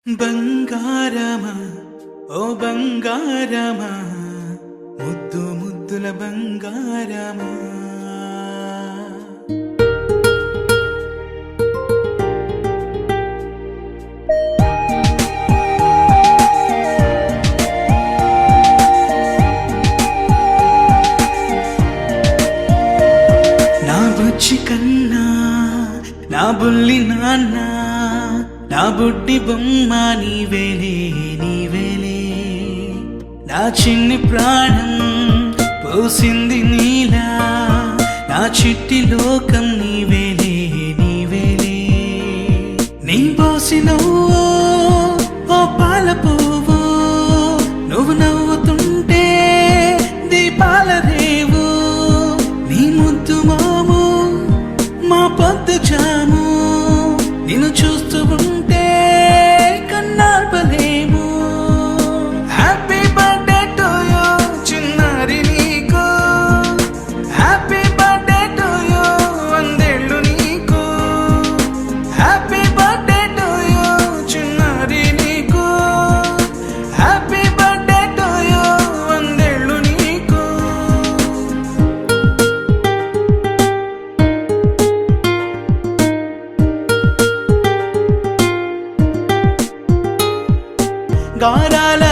బంగారమా ఓ బంగారమా ముద్దు ముద్దుల బంగారమా నా బుజ్జి కన్నా నా బుల్లి నాన్న నా బుడ్డి బొమ్మ నీవేలే నీవేలే నా చిన్ని ప్రాణం పోసింది నీలా నా చిట్టి లోకం నీవేలే నీవేలే నీ పోసినవో ఓ పాల పువ్వో నువ్వు నవ్వుతుంటే దీపాల రేవు నీ ముద్దు మాము మా పొద్దు జాము నిన్ను చూస్తూ ఉంటే కన్నార్పలేము. హ్యాపీ బర్త్డే టు యూ చిన్నారి నీకు, హ్యాపీ బర్త్డే టు యూ వందేళ్ళు నీకు, హ్యాపీ బర్త్డే టు యూ చిన్నారి నీకు, హ్యాపీ బర్త్డే టు యూ వందేళ్ళు నీకు. గారాల